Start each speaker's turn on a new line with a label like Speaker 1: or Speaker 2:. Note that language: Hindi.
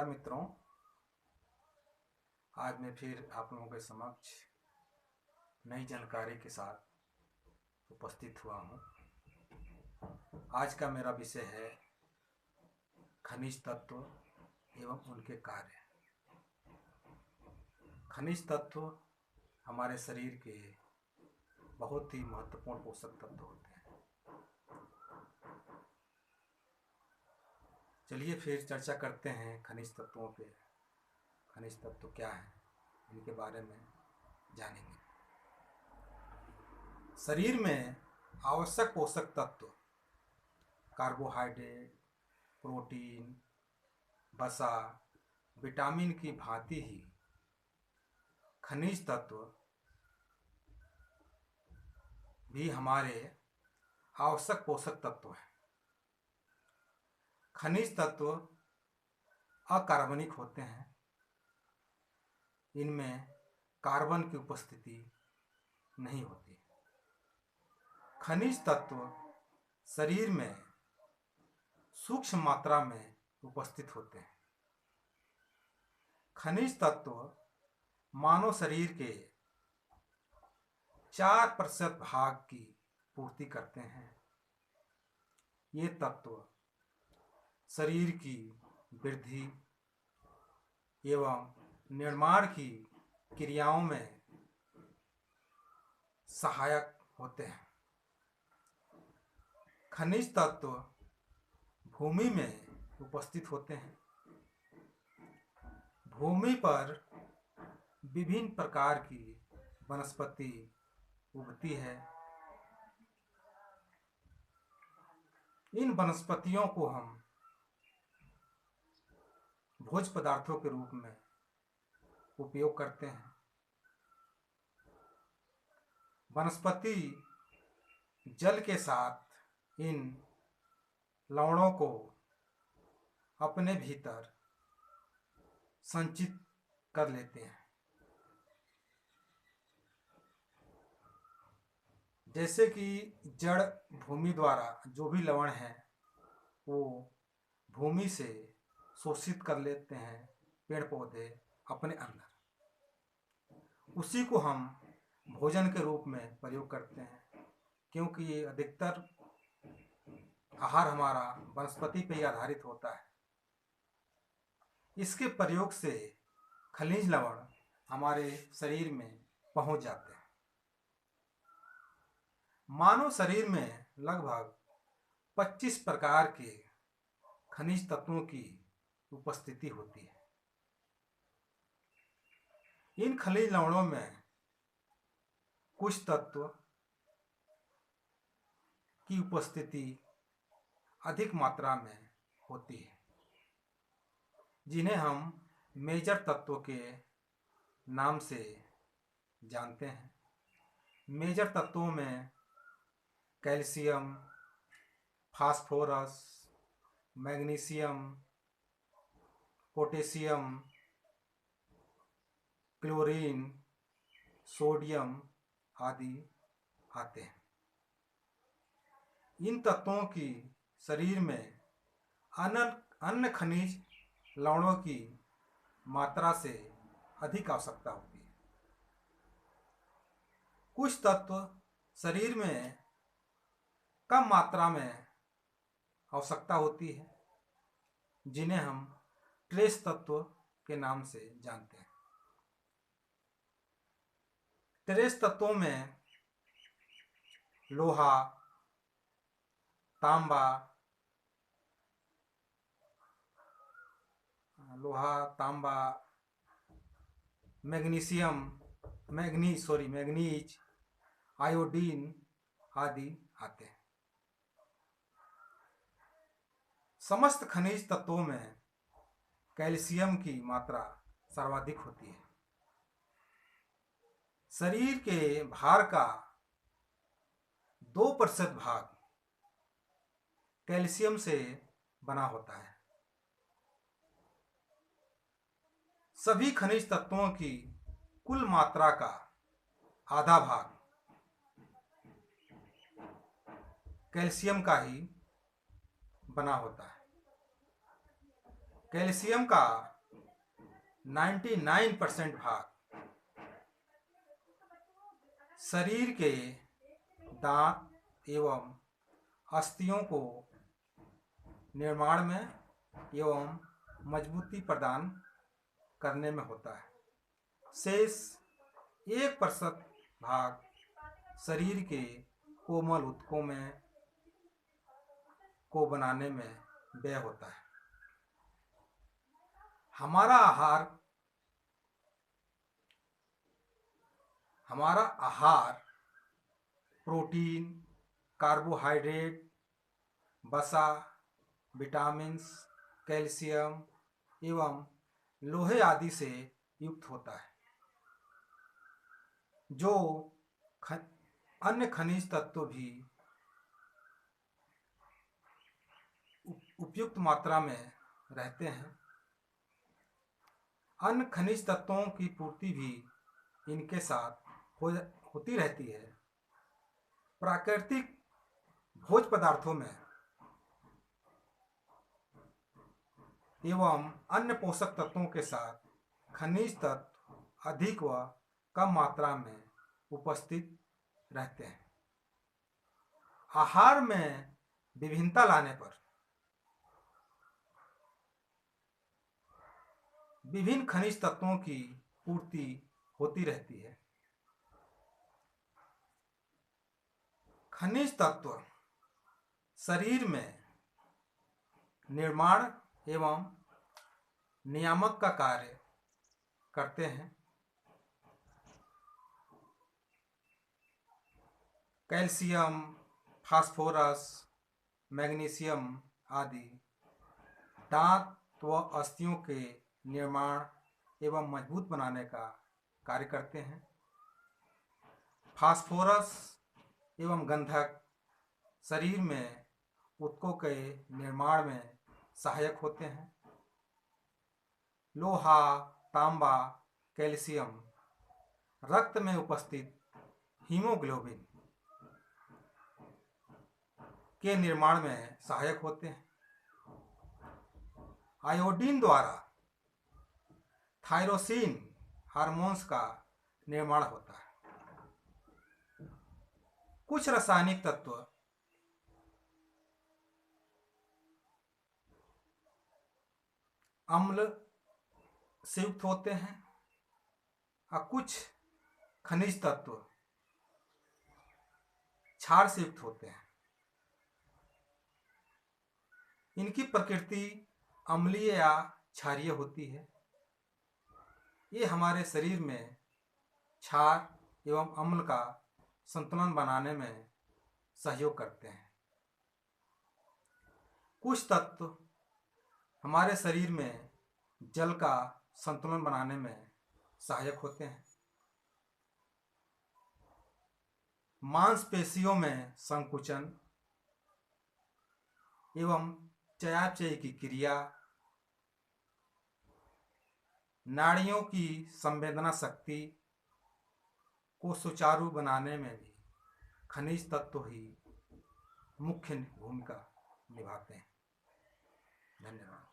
Speaker 1: मित्रों, आज मैं फिर आप लोगों के समक्ष नई जानकारी के साथ उपस्थित हुआ हूँ। आज का मेरा विषय है खनिज तत्व एवं उनके कार्य। खनिज तत्व हमारे शरीर के बहुत ही महत्वपूर्ण पोषक तत्व होते हैं। चलिए फिर चर्चा करते हैं खनिज तत्वों पे। खनिज तत्व क्या है, इनके बारे में जानेंगे। शरीर में आवश्यक पोषक तत्व कार्बोहाइड्रेट, प्रोटीन, वसा, विटामिन की भांति ही खनिज तत्व भी हमारे आवश्यक पोषक तत्व हैं। खनिज तत्व अकार्बनिक होते हैं। इनमें कार्बन की उपस्थिति नहीं होती। खनिज तत्व शरीर में सूक्ष्म मात्रा में उपस्थित होते हैं। खनिज तत्व मानव शरीर के 4% भाग की पूर्ति करते हैं। ये तत्व शरीर की वृद्धि एवं निर्माण की क्रियाओं में सहायक होते हैं। खनिज तत्व भूमि में उपस्थित होते हैं। भूमि पर विभिन्न प्रकार की वनस्पति उगती है। इन वनस्पतियों को हम भोज्य पदार्थों के रूप में उपयोग करते हैं। वनस्पति जल के साथ इन लवणों को अपने भीतर संचित कर लेते हैं। जैसे कि जड़ भूमि द्वारा जो भी लवण है वो भूमि से शोषित कर लेते हैं पेड़ पौधे अपने अंदर। उसी को हम भोजन के रूप में प्रयोग करते हैं, क्योंकि ये अधिकतर आहार हमारा वनस्पति पर ही आधारित होता है। इसके प्रयोग से खनिज लवण हमारे शरीर में पहुंच जाते हैं। मानव शरीर में लगभग 25 प्रकार के खनिज तत्वों की उपस्थिति होती है। इन खनिज लवणों में कुछ तत्व की उपस्थिति अधिक मात्रा में होती है, जिन्हें हम मेजर तत्व के नाम से जानते हैं। मेजर तत्वों में calcium, phosphorus, magnesium, potassium, chlorine, sodium आदि आते हैं। इन तत्वों की शरीर में अन्य खनिज लवणों की मात्रा से अधिक आवश्यकता होती है। कुछ तत्व शरीर में कम मात्रा में आवश्यकता होती है, जिन्हें हम ट्रेस तत्व के नाम से जानते हैं। ट्रेस तत्वों में लोहा, तांबा, मैग्नीज, आयोडीन आदि आते हैं। समस्त खनिज तत्वों में कैल्शियम की मात्रा सर्वाधिक होती है। शरीर के भार का 2% भाग कैल्शियम से बना होता है। सभी खनिज तत्वों की कुल मात्रा का आधा भाग कैल्शियम का ही बना होता है। कैल्शियम का 99% भाग शरीर के दांत एवं अस्थियों को निर्माण में एवं मजबूती प्रदान करने में होता है। शेष 1% भाग शरीर के कोमल ऊतकों में को बनाने में व्यय होता है। हमारा आहार प्रोटीन, कार्बोहाइड्रेट, वसा, विटामिन्स, कैल्शियम एवं लोहे आदि से युक्त होता है, जो अन्य खनिज तत्व भी उपयुक्त मात्रा में रहते हैं। अन्य खनिज तत्वों की पूर्ति भी इनके साथ होती रहती है। प्राकृतिक भोज्य पदार्थों में एवं अन्य पोषक तत्वों के साथ खनिज तत्व अधिक व कम मात्रा में उपस्थित रहते हैं। आहार में विभिन्नता लाने पर विभिन्न खनिज तत्वों की पूर्ति होती रहती है। खनिज तत्व शरीर में निर्माण एवं नियामक का कार्य करते हैं। कैल्शियम, फास्फोरस, मैग्नीशियम आदि दांत व अस्थियों के निर्माण एवं मजबूत बनाने का कार्य करते हैं। फास्फोरस एवं गंधक शरीर में ऊतकों के निर्माण में सहायक होते हैं। लोहा, तांबा, कैल्शियम रक्त में उपस्थित हीमोग्लोबिन के निर्माण में सहायक होते हैं। आयोडीन द्वारा थायरोसिन हार्मोन्स का निर्माण होता है। कुछ रासायनिक तत्व अम्ल से युक्त होते हैं और कुछ खनिज तत्व क्षार से युक्त होते हैं। इनकी प्रकृति अम्लीय या क्षारीय होती है। ये हमारे शरीर में क्षार एवं अम्ल का संतुलन बनाने में सहयोग करते हैं। कुछ तत्व हमारे शरीर में जल का संतुलन बनाने में सहायक होते हैं। मांसपेशियों में संकुचन एवं चयापचय की क्रिया, नाड़ियों की संवेदना शक्ति को सुचारू बनाने में भी खनिज तत्व ही मुख्य भूमिका निभाते हैं। धन्यवाद।